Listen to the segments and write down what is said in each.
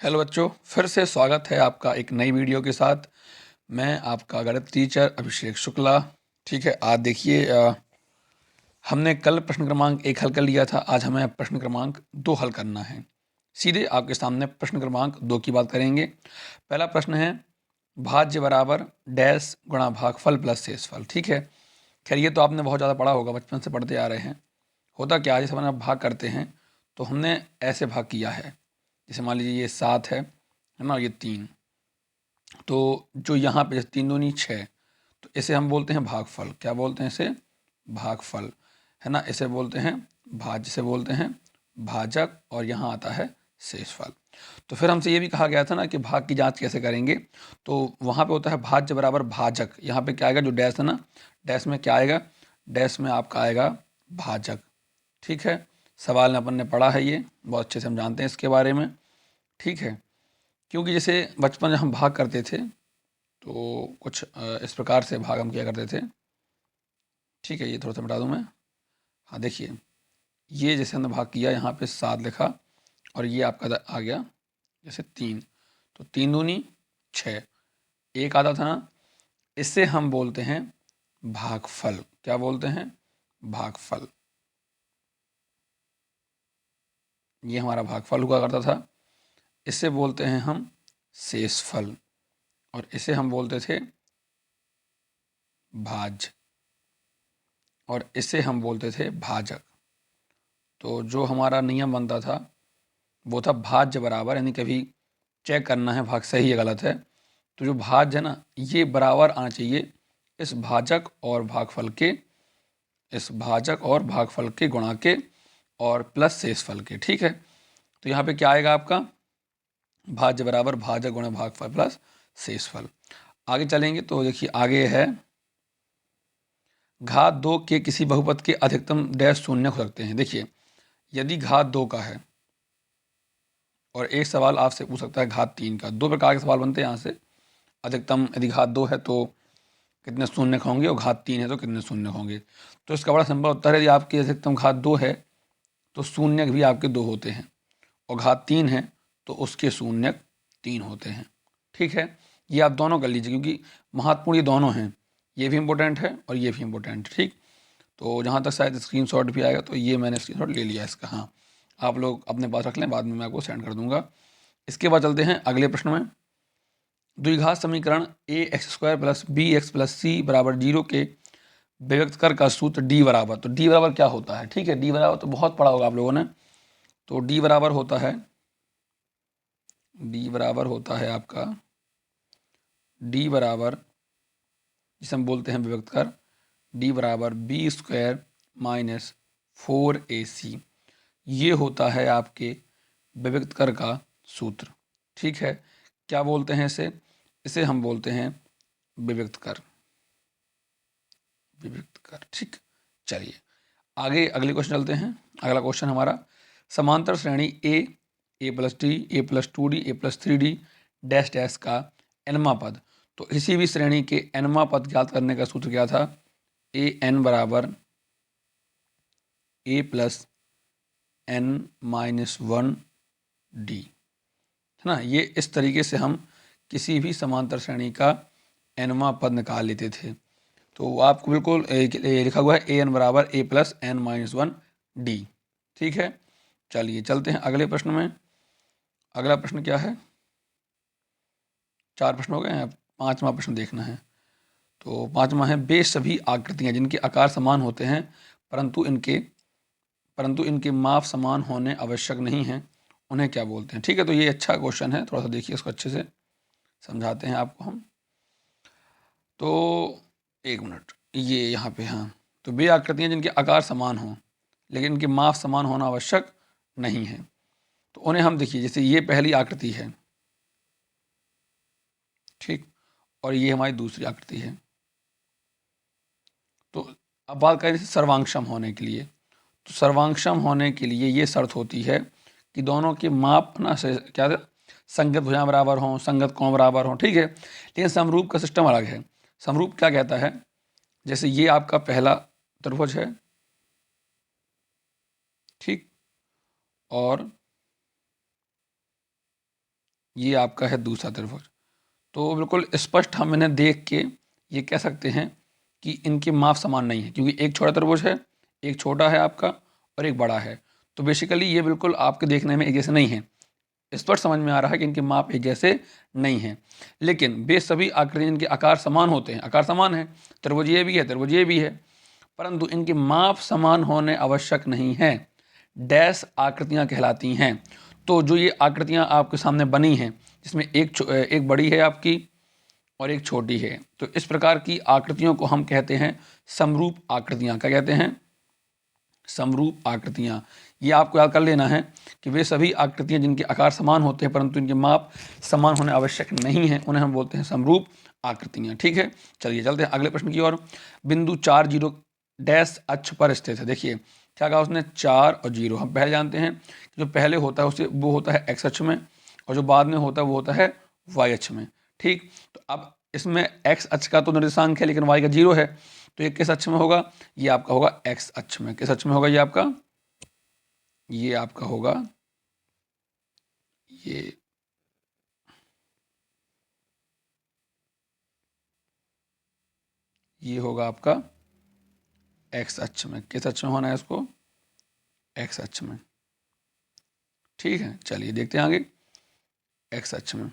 Hello बच्चों, फिर से स्वागत है आपका एक नई वीडियो के साथ। मैं आपका गणित टीचर अभिषेक शुक्ला। ठीक है, आज देखिए हमने कल प्रश्न क्रमांक 1 हल कर लिया था। आज हमें प्रश्न क्रमांक 2 हल करना है। सीधे आपके सामने प्रश्न क्रमांक 2 की बात करेंगे। पहला प्रश्न है भाज्य बराबर डैश गुणा भागफल प्लस शेषफल। ठीक है, खैर ये तो आपने बहुत ज़्यादा पढ़ा होगा, बचपन से पढ़ते आ रहे हैं। होता क्या है, जैसे हम भाग करते हैं तो हमने ऐसे भाग किया है। जैसे मान लीजिए ये 7 है ना, ये 3, तो जो यहाँ पे जैसे 3 दूनी 6, तो इसे हम बोलते हैं भागफल। क्या बोलते हैं इसे? भागफल, है ना। इसे बोलते हैं भाज्य, से बोलते हैं भाजक, और यहाँ आता है शेषफल। तो फिर हमसे ये भी कहा गया था ना कि भाग की जांच कैसे करेंगे, तो वहाँ पे होता है भाज्य बराबर भाजक। यहाँ पे क्या आएगा, जो डैश है ना, डैश में क्या आएगा, डैश में आपका आएगा भाजक। ठीक है, सवाल में अपन ने पढ़ा है, ये बहुत अच्छे से हम जानते हैं इसके बारे में। ठीक है, क्योंकि जैसे बचपन में हम भाग करते थे तो कुछ इस प्रकार से भाग हम किया करते थे। ठीक है, ये थोड़ा सा बता दूं मैं। हाँ देखिए, ये जैसे हमने भाग किया, यहाँ पे 7 लिखा, और ये आपका आ गया जैसे 3, तो 3 दूनी 6, एक आता था ना, इससे हम बोलते हैं भागफल। क्या बोलते हैं? भागफल। ये हमारा भागफल हुआ करता था। इससे बोलते हैं हम शेषफल, और इसे हम बोलते थे भाज्य, और इसे हम बोलते थे भाजक। तो जो हमारा नियम बनता था वो था भाज्य बराबर, यानी कभी चेक करना है भाग सही है गलत है, तो जो भाज्य है ना, ये बराबर आना चाहिए इस भाजक और भागफल के, इस भाजक और भागफल के गुणा के, और प्लस शेषफल के। ठीक है, तो यहाँ पे क्या आएगा आपका, भाज्य बराबर भाजक गुणा भागफल प्लस शेषफल। आगे चलेंगे तो देखिए, आगे है घात 2 के किसी बहुपद के अधिकतम डैश शून्य हो सकते हैं। देखिए, यदि घात 2 का है, और एक सवाल आपसे पूछ सकता है घात 3 का, दो प्रकार के सवाल बनते हैं यहाँ से। अधिकतम यदि घात 2 है तो कितने शून्य होंगे, और घात 3 है तो कितने शून्य होंगे। तो इसका बड़ा संभव उत्तर है, यदि आपकी अधिकतम घात 2 है तो शून्य भी आपके 2 होते हैं, और घात 3 है तो उसके शून्य 3 होते हैं। ठीक है, ये आप दोनों कर लीजिए, क्योंकि महत्वपूर्ण ये दोनों हैं, ये भी इम्पोर्टेंट है और ये भी इम्पोर्टेंट है। ठीक, तो जहाँ तक शायद स्क्रीनशॉट भी आएगा, तो ये मैंने स्क्रीनशॉट ले लिया इसका। हाँ, आप लोग अपने पास रख लें, बाद में मैं आपको सेंड कर दूंगा। इसके बाद चलते हैं अगले प्रश्न में। द्विघात समीकरण a x square plus b x plus c बराबर 0 के व्यक्त कर का सूत्र डी बराबर। तो डी बराबर क्या होता है? ठीक है, डी बराबर तो बहुत पढ़ा होगा आप लोगों ने। तो डी बराबर होता है, डी बराबर होता है आपका, डी बराबर जिसे हम बोलते हैं विभक्त कर, डी बराबर बी स्क्वायर माइनस 4ac। ये होता है आपके विभक्त कर का सूत्र। ठीक है, क्या बोलते हैं इसे? इसे हम बोलते हैं विभक्त कर, विभक्त कर। ठीक, चलिए आगे अगले क्वेश्चन चलते हैं। अगला क्वेश्चन हमारा, समांतर श्रेणी ए प्लस डी, ए प्लस 2d, ए प्लस 3d डैश डैश का एनवा पद। तो किसी भी श्रेणी के एनवा पद ज्ञात करने का सूत्र क्या था? ए एन बराबर ए प्लस एन माइनस 1d, है ना। ये इस तरीके से हम किसी भी समांतर श्रेणी का एनवा पद निकाल लेते थे। तो आपको बिल्कुल लिखा हुआ है ए एन बराबर ए प्लस एन माइनस 1d। ठीक है, चलिए चलते हैं अगले प्रश्न में। अगला प्रश्न क्या है? 4 प्रश्न हो गए हैं, 5वां प्रश्न देखना है। तो 5वां है, वे सभी आकृतियां जिनके आकार समान होते हैं परंतु इनके माप समान होने आवश्यक नहीं हैं, उन्हें क्या बोलते हैं? ठीक है, तो ये अच्छा क्वेश्चन है, थोड़ा सा देखिए इसको अच्छे से समझाते हैं आपको हम। तो एक मिनट, ये यहाँ पे, हाँ, तो वे आकृतियां जिनके आकार समान हों लेकिन इनके माप समान होना आवश्यक नहीं है, तो उन्हें हम, देखिए जैसे ये पहली आकृति है, ठीक, और ये हमारी दूसरी आकृति है। तो अब बात करें सर्वांगसम होने के लिए, तो सर्वांगसम होने के लिए ये शर्त होती है कि दोनों के माप ना से क्या है, संगत भुजाएं बराबर हों, संगत कोण बराबर हों। ठीक है, लेकिन समरूप का सिस्टम अलग है। समरूप क्या कहता है, जैसे ये आपका पहला त्रिभुज है, ठीक, और ये आपका है दूसरा त्रिभुज। तो बिल्कुल स्पष्ट हम इन्हें देख के ये कह सकते हैं कि इनके माप समान नहीं है, क्योंकि एक छोटा त्रिभुज है, एक छोटा है आपका और एक बड़ा है। तो बेसिकली ये बिल्कुल आपके देखने में एक जैसे नहीं है। स्पष्ट समझ में आ रहा है कि इनके माप एक जैसे नहीं हैं, लेकिन वे सभी आकृतियाँ इनके आकार समान होते हैं, आकार समान है, त्रिभुज ये भी है, त्रिभुज ये भी है, परंतु इनके माप समान होने आवश्यक नहीं है। डैश आकृतियाँ कहलाती हैं। तो जो ये आकृतियाँ आपके सामने बनी हैं, जिसमें एक बड़ी है आपकी और एक छोटी है, तो इस प्रकार की आकृतियों को हम कहते हैं समरूप आकृतियाँ। क्या कहते हैं? समरूप आकृतियाँ। ये आपको याद कर लेना है कि वे सभी आकृतियाँ जिनके आकार समान होते हैं परंतु इनके माप समान होने आवश्यक नहीं है, उन्हें हम बोलते हैं समरूप आकृतियाँ। ठीक है, चलिए चलते हैं अगले प्रश्न की ओर। बिंदु 4 0 डैश अक्ष पर स्थित है। देखिए क्या कहा उसने, 4 और 0। हम पहले जानते हैं कि जो पहले होता है उसे वो होता है एक्स अक्ष में, और जो बाद में होता है वो होता है वाई अक्ष में। ठीक, तो अब इसमें एक्स अक्ष का तो निर्देशांक है लेकिन वाई का 0 है, तो ये किस अक्ष में होगा? ये आपका होगा एक्स अक्ष में। किस अक्ष में होगा? ये आपका होगा ये होगा आपका एक्स अक्ष में। किस अक्ष में होना है इसको? एक्स अक्ष में। ठीक है, चलिए देखते हैं आगे, एक्स अक्ष में।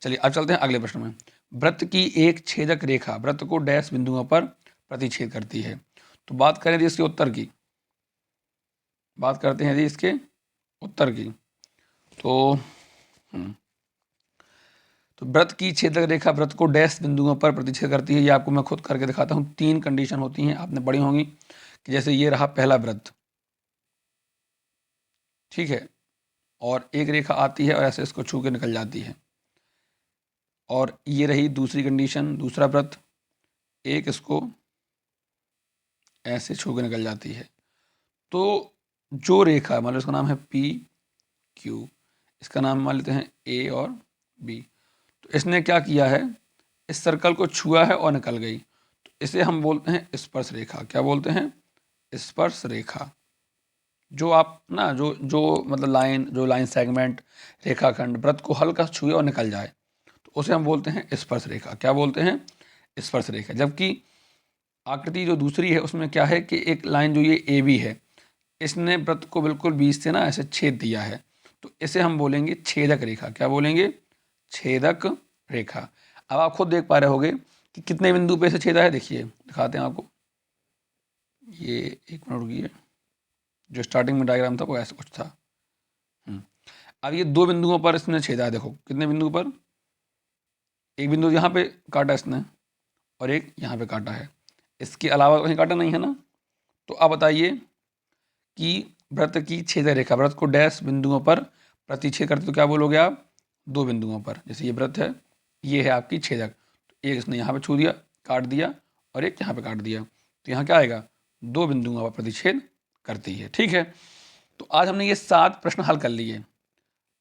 चलिए अब चलते हैं अगले प्रश्न में। वृत्त की एक छेदक रेखा वृत्त को डैश बिंदुओं पर प्रतिच्छेद करती है। तो बात करें जी इसके उत्तर की, बात करते हैं जी इसके उत्तर की। तो वृत्त की छेदक रेखा वृत्त को डैश बिंदुओं पर प्रतिच्छेद करती है। ये आपको मैं खुद करके दिखाता हूँ। 3 कंडीशन होती हैं, आपने पढ़ी होंगी, कि जैसे ये रहा पहला वृत्त, ठीक है, और एक रेखा आती है और ऐसे इसको छू के निकल जाती है, और ये रही दूसरी कंडीशन, दूसरा वृत्त, एक इसको ऐसे छू के निकल जाती है। तो जो रेखा मान लो इसका नाम है पी क्यू, इसका नाम मान लेते हैं ए और बी, तो इसने क्या किया है, इस सर्कल को छुआ है और निकल गई, तो इसे हम बोलते हैं स्पर्श रेखा। क्या बोलते हैं? स्पर्श रेखा। जो आप ना जो जो मतलब लाइन सेगमेंट रेखाखंड वृत्त को हल्का छुए और निकल जाए, तो उसे हम बोलते हैं स्पर्श रेखा। क्या बोलते हैं? स्पर्श रेखा। जबकि आकृति जो दूसरी है उसमें क्या है कि एक लाइन जो ये ए बी है, इसने वृत्त को बिल्कुल बीच से ना ऐसे छेद दिया है, तो इसे हम बोलेंगे छेदक रेखा। क्या बोलेंगे? छेदक रेखा। अब आप खुद देख पा रहे होगे कि कितने बिंदु पे से छेदा है। देखिए दिखाते हैं आपको, ये एक मिनट रुकिए, जो स्टार्टिंग में डायग्राम था वो ऐसा कुछ था। अब ये 2 बिंदुओं पर इसने छेदा है। देखो कितने बिंदु पर, एक बिंदु यहाँ पे काटा इसने और एक यहाँ पे काटा है, इसके अलावा कहीं काटा नहीं है ना। तो अब बताइए कि वृत्त की छेदक रेखा वृत्त को डैश बिंदुओं पर प्रतिच्छेद करते, तो क्या बोलोगे आप? 2 बिंदुओं पर। जैसे ये वृत्त है, ये है आपकी छेदक, तो एक इसने यहाँ पे छू दिया, काट दिया, और एक यहाँ पे काट दिया, तो यहाँ क्या आएगा? 2 बिंदुओं पर प्रतिच्छेद करती है। ठीक है, तो आज हमने ये 7 प्रश्न हल कर लिए।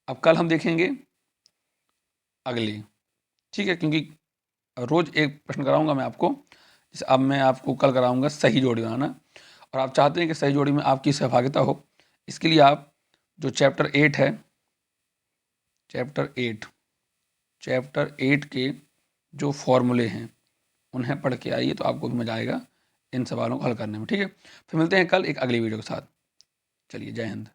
अब कल हम देखेंगे अगले, ठीक है, क्योंकि रोज एक प्रश्न कराऊंगा मैं आपको। जैसे अब मैं आपको कल कराऊंगा सही जोड़ी बनाना, और आप चाहते हैं कि सही जोड़ी में आपकी सहभागिता हो, इसके लिए आप जो चैप्टर 8 है, चैप्टर 8 के जो फॉर्मूले हैं उन्हें पढ़ के आइए, तो आपको भी मजा आएगा इन सवालों को हल करने में। ठीक है, फिर मिलते हैं कल एक अगली वीडियो के साथ। चलिए, जय हिंद।